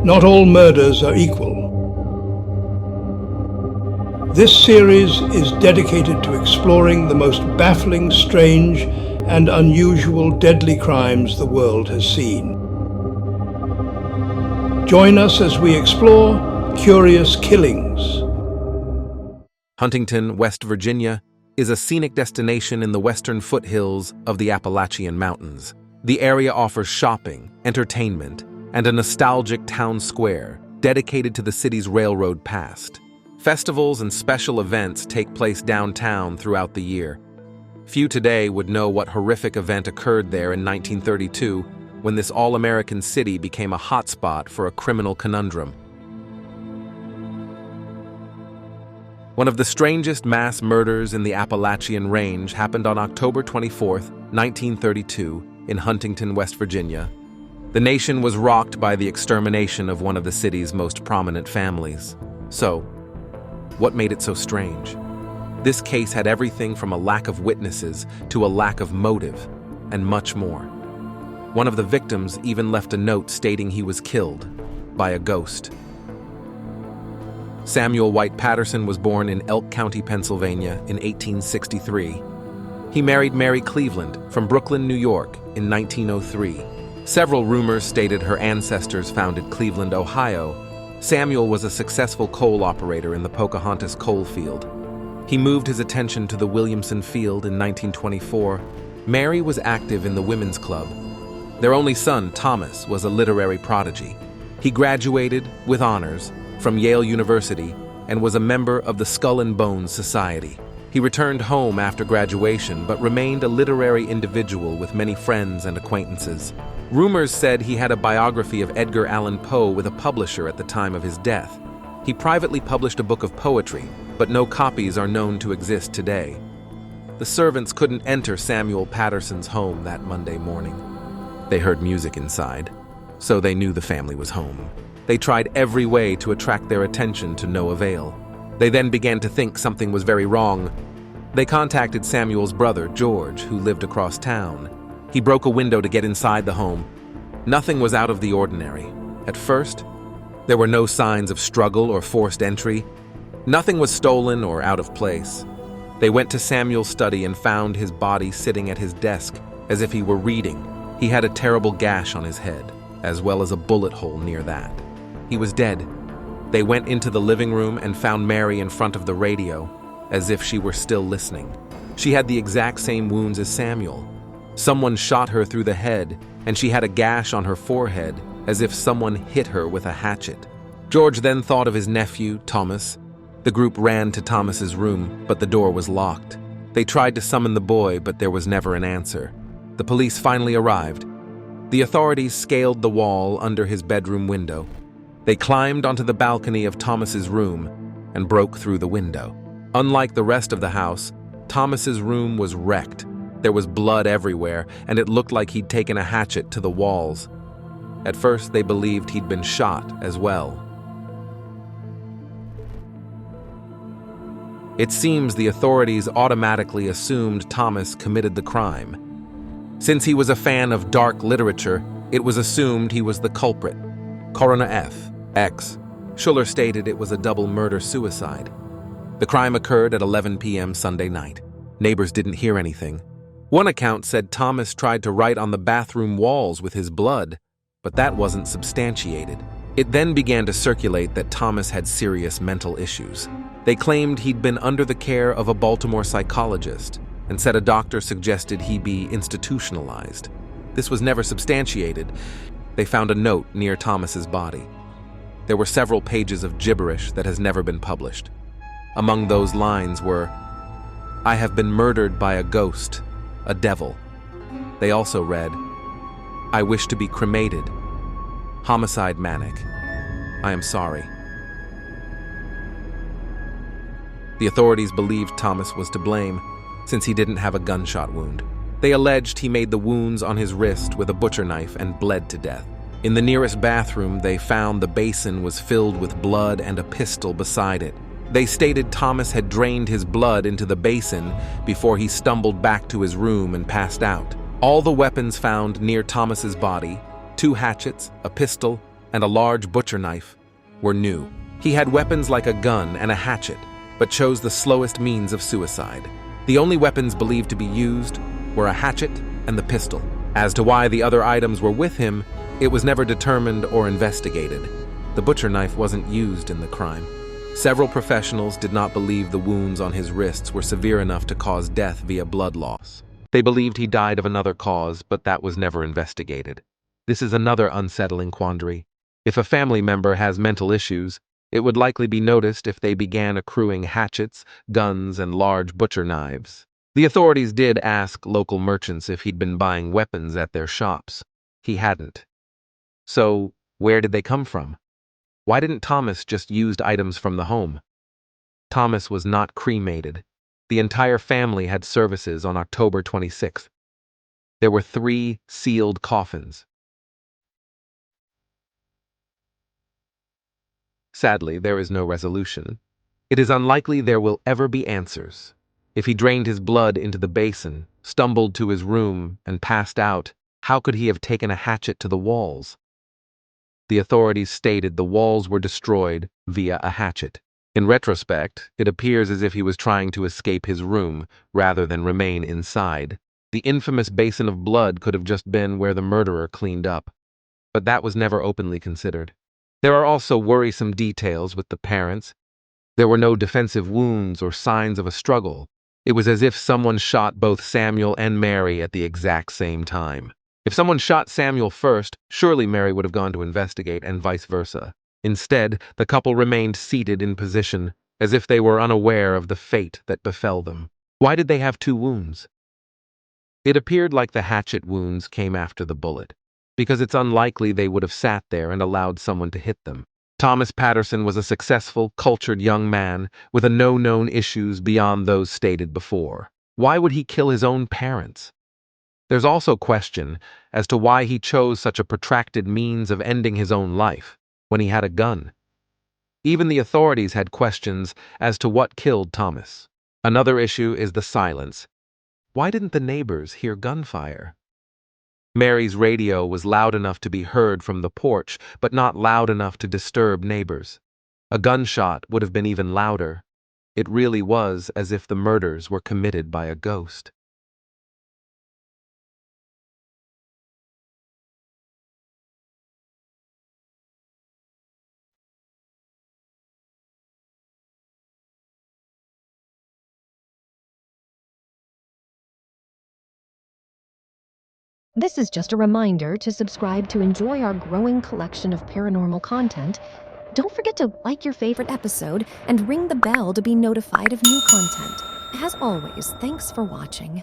Not all murders are equal. This series is dedicated to exploring the most baffling, strange, and unusual deadly crimes the world has seen. Join us as we explore curious killings. Huntington, West Virginia, is a scenic destination in the western foothills of the Appalachian Mountains. The area offers shopping, entertainment, and a nostalgic town square dedicated to the city's railroad past. Festivals and special events take place downtown throughout the year. Few today would know what horrific event occurred there in 1932 when this all-American city became a hotspot for a criminal conundrum. One of the strangest mass murders in the Appalachian Range happened on October 24, 1932, in Huntington, West Virginia. The nation was rocked by the extermination of one of the city's most prominent families. So, what made it so strange? This case had everything from a lack of witnesses to a lack of motive, and much more. One of the victims even left a note stating he was killed by a ghost. Samuel White Patterson was born in Elk County, Pennsylvania in 1863. He married Mary Cleveland from Brooklyn, New York in 1903. Several rumors stated her ancestors founded Cleveland, Ohio. Samuel was a successful coal operator in the Pocahontas coal field. He moved his attention to the Williamson Field in 1924. Mary was active in the Women's Club. Their only son, Thomas, was a literary prodigy. He graduated with honors from Yale University and was a member of the Skull and Bones Society. He returned home after graduation but remained a literary individual with many friends and acquaintances. Rumors said he had a biography of Edgar Allan Poe with a publisher at the time of his death. He privately published a book of poetry, but no copies are known to exist today. The servants couldn't enter Samuel Patterson's home that Monday morning. They heard music inside, so they knew the family was home. They tried every way to attract their attention to no avail. They then began to think something was very wrong. They contacted Samuel's brother, George, who lived across town. He broke a window to get inside the home. Nothing was out of the ordinary. At first, there were no signs of struggle or forced entry. Nothing was stolen or out of place. They went to Samuel's study and found his body sitting at his desk, as if he were reading. He had a terrible gash on his head, as well as a bullet hole near that. He was dead. They went into the living room and found Mary in front of the radio, as if she were still listening. She had the exact same wounds as Samuel. Someone shot her through the head, and she had a gash on her forehead, as if someone hit her with a hatchet. George then thought of his nephew, Thomas. The group ran to Thomas's room, but the door was locked. They tried to summon the boy, but there was never an answer. The police finally arrived. The authorities scaled the wall under his bedroom window. They climbed onto the balcony of Thomas's room and broke through the window. Unlike the rest of the house, Thomas's room was wrecked. There was blood everywhere, and it looked like he'd taken a hatchet to the walls. At first, they believed he'd been shot as well. It seems the authorities automatically assumed Thomas committed the crime. Since he was a fan of dark literature, it was assumed he was the culprit. Coroner F.X. Schuller stated it was a double murder-suicide. The crime occurred at 11 p.m. Sunday night. Neighbors didn't hear anything. One account said Thomas tried to write on the bathroom walls with his blood, but that wasn't substantiated. It then began to circulate that Thomas had serious mental issues. They claimed he'd been under the care of a Baltimore psychologist and said a doctor suggested he be institutionalized. This was never substantiated. They found a note near Thomas's body. There were several pages of gibberish that has never been published. Among those lines were, "I have been murdered by a ghost, a devil." They also read, "I wish to be cremated. Homicide manic. I am sorry." The authorities believed Thomas was to blame, since he didn't have a gunshot wound. They alleged he made the wounds on his wrist with a butcher knife and bled to death. In the nearest bathroom, they found the basin was filled with blood and a pistol beside it. They stated Thomas had drained his blood into the basin before he stumbled back to his room and passed out. All the weapons found near Thomas's body, 2 hatchets, a pistol, and a large butcher knife were new. He had weapons like a gun and a hatchet, but chose the slowest means of suicide. The only weapons believed to be used were a hatchet and the pistol. As to why the other items were with him, it was never determined or investigated. The butcher knife wasn't used in the crime. Several professionals did not believe the wounds on his wrists were severe enough to cause death via blood loss. They believed he died of another cause, but that was never investigated. This is another unsettling quandary. If a family member has mental issues, it would likely be noticed if they began accruing hatchets, guns, and large butcher knives. The authorities did ask local merchants if he'd been buying weapons at their shops. He hadn't. So, where did they come from? Why didn't Thomas just use items from the home? Thomas was not cremated. The entire family had services on October 26th. There were 3 sealed coffins. Sadly, there is no resolution. It is unlikely there will ever be answers. If he drained his blood into the basin, stumbled to his room, and passed out, how could he have taken a hatchet to the walls? The authorities stated the walls were destroyed via a hatchet. In retrospect, it appears as if he was trying to escape his room rather than remain inside. The infamous basin of blood could have just been where the murderer cleaned up, but that was never openly considered. There are also worrisome details with the parents. There were no defensive wounds or signs of a struggle. It was as if someone shot both Samuel and Mary at the exact same time. If someone shot Samuel first, surely Mary would have gone to investigate, and vice versa. Instead, the couple remained seated in position, as if they were unaware of the fate that befell them. Why did they have 2 wounds? It appeared like the hatchet wounds came after the bullet, because it's unlikely they would have sat there and allowed someone to hit them. Thomas Patterson was a successful, cultured young man with no known issues beyond those stated before. Why would he kill his own parents? There's also question as to why he chose such a protracted means of ending his own life when he had a gun. Even the authorities had questions as to what killed Thomas. Another issue is the silence. Why didn't the neighbors hear gunfire? Mary's radio was loud enough to be heard from the porch, but not loud enough to disturb neighbors. A gunshot would have been even louder. It really was as if the murders were committed by a ghost. This is just a reminder to subscribe to enjoy our growing collection of paranormal content. Don't forget to like your favorite episode and ring the bell to be notified of new content. As always, thanks for watching.